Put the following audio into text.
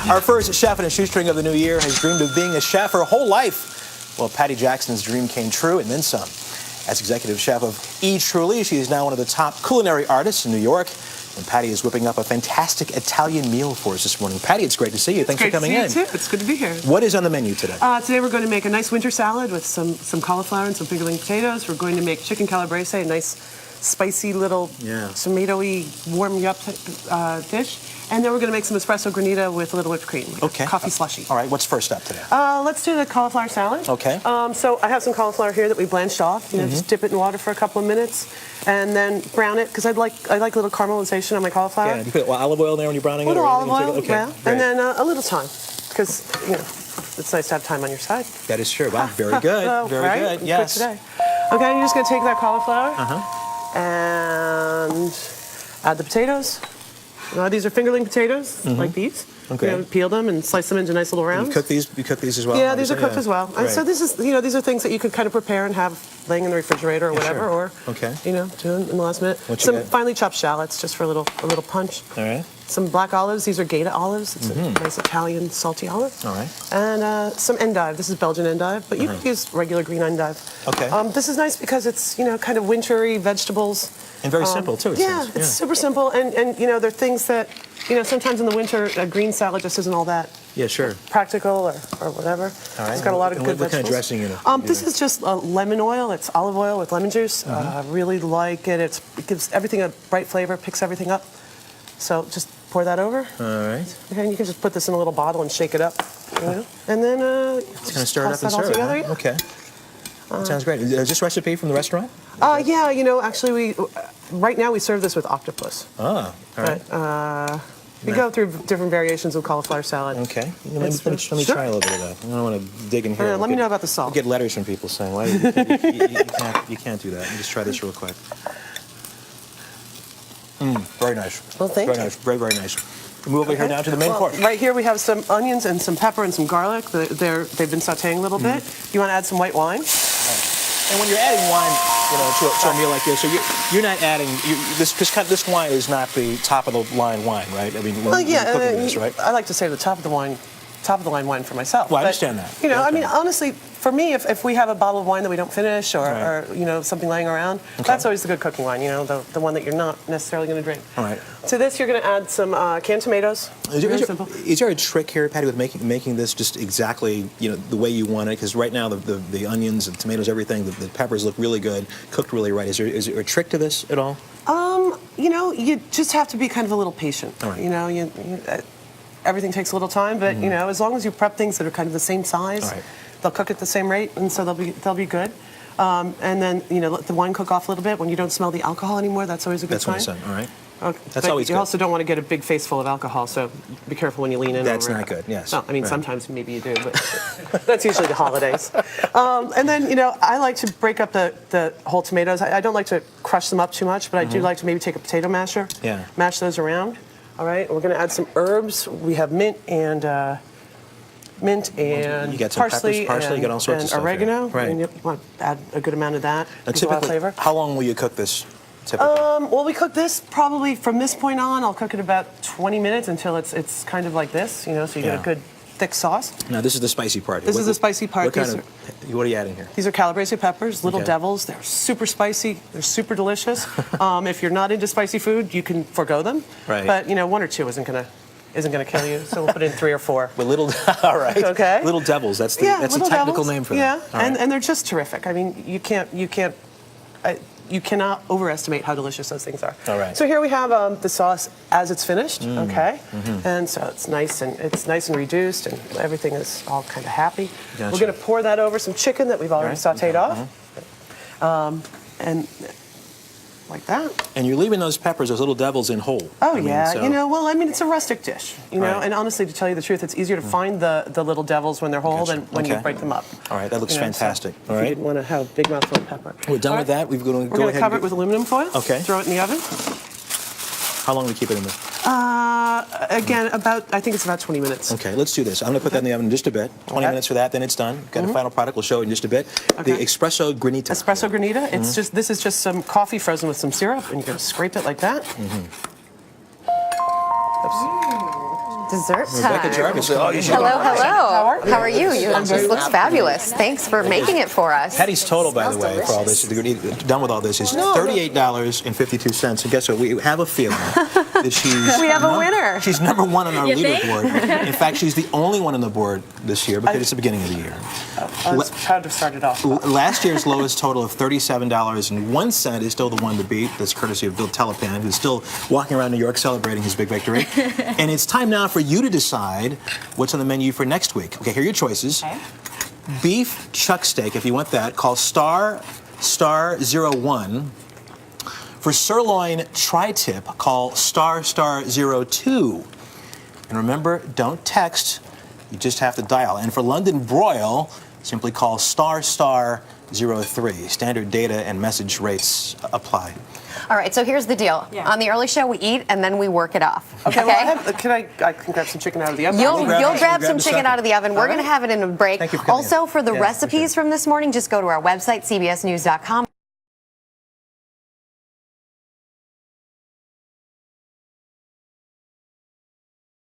Our first chef in a shoestring of the new year has dreamed of being a chef her whole life. Well, Patti Jackson's dream came true and then some. As executive chef of I Trulli, she is now one of the top culinary artists in New York. And Patti is whipping up a fantastic Italian meal for us this morning. Patti, it's great to see you. Thanks for coming in. Great to see you too. It's good to be here. What is on the menu today? Today we're going to make a nice winter salad with some cauliflower and some fingerling potatoes. We're going to make chicken calabrese, a nice spicy little tomatoey warm you up dish. And then we're going to make some espresso granita with a little whipped cream. Okay. Coffee slushy. All right, what's first up today? Let's do the cauliflower salad. Okay. So I have some cauliflower here that we blanched off. You know, just dip it in water for a couple of minutes, and then brown it because I like a little caramelization on my cauliflower. Yeah, you put olive oil in there when you're browning a it? Little olive oil, okay. yeah. And then a little thyme because you know it's nice to have thyme on your side. That is true. Wow, very good. Very good. Yes. Today. Okay, you're just going to take that cauliflower and add the potatoes. These are fingerling potatoes, like these. Okay. You know, peel them and slice them into nice little rounds. You cook these as well? Yeah, these are cooked as well. And Right. so this is, you know, these are things that you could kind of prepare and have laying in the refrigerator or whatever, or you know, do in the last minute. Some finely chopped shallots just for a little punch. All right. Some black olives. These are Gaeta olives. It's a nice Italian salty olive. All right. And some endive. This is Belgian endive, but you can use regular green endive. Okay. This is nice because it's, you know, kind of wintry vegetables. And very simple too. It's super simple, and you know, they're things that, you know, sometimes in the winter a green salad just isn't all that practical or whatever. All right. It's got a lot of good What vegetables. kind of dressing in it? This is just lemon oil. It's olive oil with lemon juice. I really like it. It gives everything a bright flavor, picks everything up. So just pour that over. All right. Okay, and you can just put this in a little bottle and shake it up. You know? And then just kind of stir it up and serve together. it. Okay. That sounds great. Is this recipe from the restaurant? Yeah, you know, actually, right now we serve this with octopus. Oh, all right. We go through different variations of cauliflower salad. Okay. Let me try a little bit of that. I don't want to dig in here. Let me know about the salt. I get letters from people saying, "Why you can't do that." Let me just try this real quick. Very nice. Well, thank you. Very nice. Very, very nice. We move over here now to the main course. Right here we have some onions and some pepper and some garlic. They've been sautéing a little bit. You want to add some white wine? And when you're adding wine, you know, to a meal like this, so you're not adding this wine is not the top of the line wine, right? I mean, when you're cooking this, right? I like to say the top of the line wine for myself. Well, I understand that. You know, I mean, honestly, for me, if we have a bottle of wine that we don't finish or you know, something laying around, that's always the good cooking wine. You know, the one that you're not necessarily going to drink. All right. To this, you're going to add some canned tomatoes. Is there a trick here, Patti, with making this just exactly, you know, the way you want it? Because right now the onions and tomatoes, everything, the peppers look really good, cooked really right. Is there a trick to this at all? You know, you just have to be kind of a little patient. All right. You know, everything takes a little time, but you know, as long as you prep things that are kind of the same size, they'll cook at the same rate, and so they'll be good. And then, you know, let the wine cook off a little bit. When you don't smell the alcohol anymore, that's always a good sign. That's what I said. All right. Okay. That's but always good. You also don't want to get a big face full of alcohol, so be careful when you lean in. That's not good. Yes. No, I mean sometimes maybe you do, but that's usually the holidays. And then, you know, I like to break up the whole tomatoes. I don't like to crush them up too much, but I do like to maybe take a potato masher, mash those around. All right. We're going to add some herbs. We have mint and you got some parsley, you got all sorts of stuff oregano. Right. And you want to add a good amount of that. Gives a lot of flavor. How long will you cook this? Typically? Well, we cook this probably from this point on. I'll cook it about 20 minutes until it's kind of like this, you know, so you get a good thick sauce. Now, this is the spicy part. This is the spicy part. What are you adding here? These are calabrese peppers, little devils. They're super spicy. They're super delicious. If you're not into spicy food, you can forgo them. Right. But, you know, one or two isn't gonna kill you, so we'll put in 3 or 4. But all right. Okay. Little devils. That's the technical name for them. Yeah, Right. and they're just terrific. I mean, you cannot overestimate how delicious those things are. All right. So here we have the sauce as it's finished. Okay. And so it's nice and reduced, and everything is all kind of happy. Gotcha. We're going to pour that over some chicken that we've already sautéed off, and like that. And you're leaving those peppers, those little devils, in whole. Oh, you know, well, I mean, it's a rustic dish, you know, Right. and honestly, to tell you the truth, it's easier to find the little devils when they're whole than when you break them up. All right, that looks fantastic. So all right. You want to have a big mouthful of pepper. We're done with that. We're going to cover it with aluminum foil. Okay. Throw it in the oven. How long do we keep it in there? Again, I think it's about 20 minutes. Okay, let's do this. I'm going to put that in the oven in just a bit. 20 minutes for that, then it's done. Got a final product. We'll show it in just a bit. The espresso granita. Espresso granita. This is just some coffee frozen with some syrup, and you're going to scrape it like that. Oops. Dessert Rebecca time. Jarvis. Oh, you should Hello, go. hello. How are you? This looks fabulous. Thanks for making it for us. Patty's total, by the way, for all this, done with all this, is $38.52. And guess what? We have a feeling that she's... We have a winner. She's number one on our leaderboard. In fact, she's the only one on the board this year because it's the beginning of the year. I was proud to start it off. Last year's lowest total of $37.01 is still the one to beat. That's courtesy of Bill Telepan, who's still walking around New York celebrating his big victory. And it's time now for you to decide what's on the menu for next week. Okay, here are your choices. Okay. Beef chuck steak, if you want that, call *01. For sirloin tri-tip, call *02. And remember, don't text, you just have to dial. And for London broil, simply call *03. Standard data and message rates apply. All right, so here's the deal. Yeah. On the early show, we eat and then we work it off. Okay, well, I can grab some chicken out of the oven. You'll grab grab some the chicken second. out of the oven. We're going to have it in a break. Thank you for coming Also, in. for the Yeah, recipes from this morning, just go to our website, cbsnews.com.